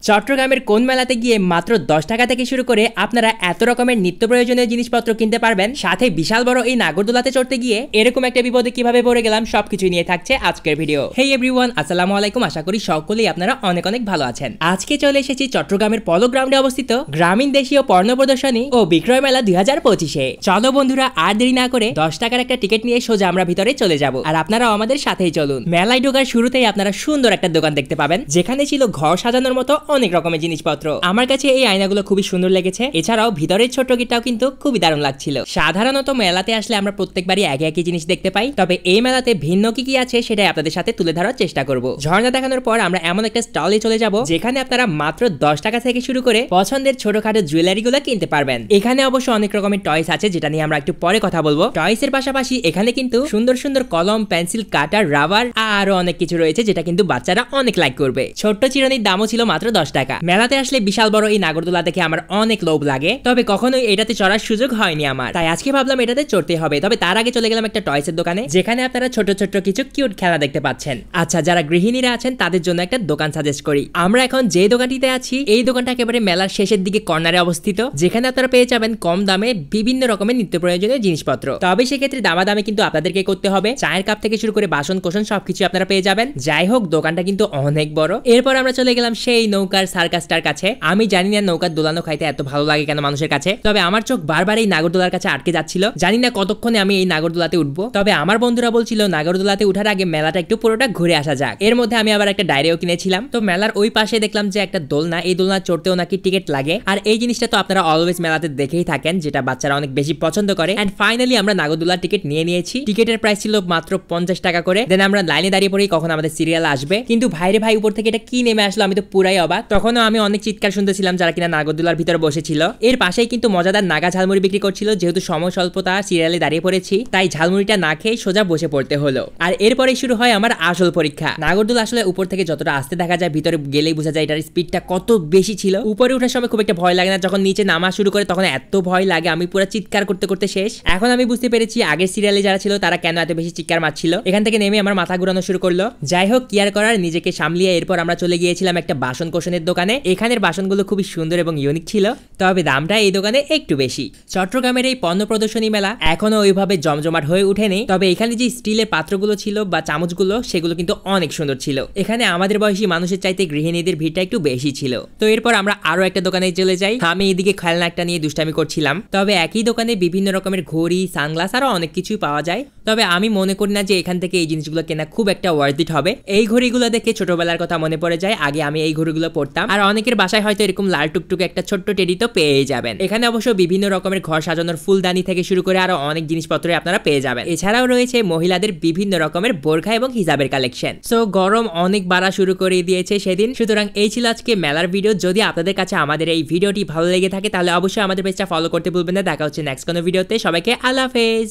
চট্টগ্রামের কোন মেলাতে গিয়ে মাত্র 10 টাকা থেকে শুরু করে আপনারা এত রকমের নিত্য প্রয়োজনীয় জিনিসপত্র কিনতে পারবেন, সাথে বিশাল বড় এই নাগরদোলাতে চড়তে গিয়ে এরকম একটা বিপদে কিভাবে পড়ে গেলাম সবকিছু নিয়ে থাকছে আজকের ভিডিও। হেই এভরিওয়ান, আসসালামু আলাইকুম। আশা করি সকলেই আপনারা অনেক অনেক ভালো আছেন। আজকে চলে এসেছি চট্টগ্রামের পলো গ্রাউন্ডে অবস্থিত গ্রামীণ দেশীয় পণ্য প্রদর্শনী ও বিক্রয় মেলা 2025-এ। চলো বন্ধুরা, আর দেরি না করে 10 টাকার একটা টিকিট নিয়ে সোজা আমরা ভিতরে চলে যাব, আর আপনারাও আমাদের সাথেই চলুন। মেলায় ঢোকার শুরুতেই আপনারা সুন্দর একটা দোকান দেখতে পাবেন, যেখানে ছিল ঘর সাজানোর মতো অনেক রকমের জিনিসপত্র। আমার কাছে এই আয়নাগুলো খুবই সুন্দর লেগেছে। এছাড়াও ভিতরের ছোট্ট গিটাও কিন্তু খুবই দারুণ লাগছিল। সাধারণত মেলাতে আসলে আমরা প্রত্যেকবারই একই জিনিস দেখতে পাই, তবে এই মেলাতে ভিন্ন কি কি আছে সেটাই আপনাদের সাথে তুলে ধরার চেষ্টা করব। ঝর্ণা দেখানোর পর আমরা এমন একটা স্টলে চলে যাব, যেখানে আপনারা মাত্র 10 টাকা থেকে শুরু করে পছন্দের ছোটখাটো জুয়েলারি গুলো কিনতে পারবেন। এখানে অবশ্য অনেক রকমের টয়স আছে, যেটা নিয়ে আমরা একটু পরে কথা বলবো। টয়সের পাশাপাশি এখানে কিন্তু সুন্দর সুন্দর কলম, পেন্সিল, কাটার, রাবার আরো অনেক কিছু রয়েছে, যেটা কিন্তু বাচ্চারা অনেক লাইক করবে। ছোট্ট চিরুনির দামও ছিল মাত্র 10 টাকা। মেলাতে আসলে বিশাল বড় এই নাগরদোলা দেখে আমার অনেক লোভ লাগে, তবে কখনোই এটাতে চড়ার সুযোগ হয়নি আমার, তাই আজকে ভাবলাম এটাতে চড়তে হবে। তবে তার আগে চলে গেলাম একটা টয়সের দোকানে, যেখানে আপনারা ছোট ছোট কিছু কিউট খেলা দেখতে পাচ্ছেন। আচ্ছা, যারা গৃহিণীরা আছেন তাদের জন্য একটা দোকান সাজেস্ট করি। আমরা এখন যে দোকানটিতে আছি, এই দোকানটা একেবারে মেলার শেষের দিকে কর্নারে অবস্থিত, যেখানে আপনারা পেয়ে যাবেন কম দামে বিভিন্ন রকমের নিত্য প্রয়োজনীয় জিনিসপত্র। তবে সেক্ষেত্রে দামাদামি কিন্তু আপনাদেরকে করতে হবে। চায়ের কাপ থেকে শুরু করে বাসন কোসন সবকিছু আপনারা পেয়ে যাবেন। যাই হোক, দোকানটা কিন্তু অনেক বড়। এরপর আমরা চলে গেলাম সেই নৌকার সার্কাসটার কাছে। আমি জানি না নৌকার দোলানো খাইতে এত ভালো লাগে কেন মানুষের কাছে, তবে আমার চোখ বারবার এই নাগরদোলার কাছে আটকে যাচ্ছিল। জানি না কতক্ষণে আমি এই নাগরদোলাতে উঠবো। তবে আমার বন্ধুরা বলছিল নাগরদোলাতে উঠার আগে মেলাটা একটু পুরোটা ঘুরে আসা যাক। এর মধ্যে আমি আবার একটা ডায়েরিও কিনেছিলাম। তো মেলার ওই পাশে দেখলাম যে একটা দোলনা, এই দোলনা চড়তেও নাকি টিকিট লাগে। আর এই জিনিসটা তো আপনারা অলওয়েজ মেলাতে দেখেই থাকেন, যেটা বাচ্চারা অনেক বেশি পছন্দ করে। এন্ড ফাইনালি আমরা নাগরদোলার টিকিট নিয়েছি। টিকিটের প্রাইস ছিল মাত্র 50 টাকা করে। দেন আমরা লাইনে দাঁড়িয়ে পড়ি কখন আমাদের সিরিয়াল আসবে। কিন্তু ভাইরে ভাই, উপর থেকে এটা কি নেমে আসলো, আমি তো পুরাই অবাক। তখনও আমি অনেক চিৎকার শুনতেছিলাম যারা কিনা নাগরদোলার ভিতরে বসেছিল। এর পাশেই কিন্তু মজাদার নাগা ঝালমুড়ি বিক্রি করছিল। যেহেতু সময় স্বল্পতা, সিরিয়ালে দাঁড়িয়ে পড়েছি, তাই ঝালমুড়িটা না খেয়ে সোজা বসে পড়তে হলো। আর এরপরেই শুরু হয় আমার আসল পরীক্ষা। নাগরদোলা আসলে উপর থেকে যতটা আস্তে দেখা যায়, ভিতরে গেলেই বোঝা যায় এটার স্পিডটা কত বেশি ছিল। উপরে ওঠার সময় খুব একটা ভয় লাগে না, যখন নিচে নামা শুরু করে তখন এত ভয় লাগে, আমি পুরো চিৎকার করতে করতে শেষ। এখন আমি বুঝতে পেরেছি আগের সিরিয়ালে যারা ছিল তারা কেন এত বেশি চিৎকার মারছিল। এখান থেকে নেমে আমার মাথা ঘুরানো শুরু করলো। যাই হোক, কি আর করার, নিজেকে সামলিয়ে এরপর আমরা চলে গিয়েছিলাম একটা বাসন কোসনের দোকানে। এখানের বাসনগুলো খুবই সুন্দর এবং ইউনিক ছিল, তবে দামটা এই দোকানে একটু বেশি। চট্টগ্রামের এই পণ্য প্রদর্শনী মেলা এখনো ওইভাবে জমজমাট হয়ে উঠেনি, তবে এখানে যে স্টিলের পাত্রগুলো ছিল বা চামচগুলো, সেগুলো কিন্তু অনেক সুন্দর ছিল। এখানে আমাদের বয়সী মানুষের চাইতে গৃহিণীদের ভিড়টা একটু বেশি ছিল। তো এরপর আমরা আরো একটা দোকানে চলে যাই। আমি এদিকে খেলনা একটা নিয়ে দুষ্টামি করছিলাম। তবে একই দোকানে বিভিন্ন রকমের ঘড়ি, সানগ্লাস আরো অনেক কিছুই পাওয়া যায়। তবে আমি মনে করি না যে এখান থেকে এই জিনিসগুলো কেনা খুব একটা ওয়ার্থ ইট হবে। এই ঘড়িগুলো দেখে ছোটবেলার কথা মনে পড়ে যায়। আগে আমি এই ঘড়িগুলো পড়তাম, আর অনেকের বাসায় হয়তো এরকম লাল টুকটুক একটা ছোট্ট টেডি তো পেয়ে যাবেন। এখানে অবশ্য বিভিন্ন রকমের ঘর সাজানোর ফুলদানি থেকে শুরু করে আরো অনেক জিনিসপত্র আপনারা পেয়ে যাবেন। এছাড়াও রয়েছে মহিলাদের বিভিন্ন রকমের বোরখা এবং হিজাবের কালেকশন। সো গরম অনেক বাড়া শুরু করে দিয়েছে সেদিন। সুতরাং এই ছিল আজকে মেলার ভিডিও। যদি আপনাদের কাছে আমাদের এই ভিডিওটি ভালো লেগে থাকে, তাহলে অবশ্যই আমাদের পেজটা ফলো করতে ভুলবেন না। দেখা হচ্ছে নেক্সট কোনো ভিডিওতে। সবাইকে আল্লাহ হাফেজ।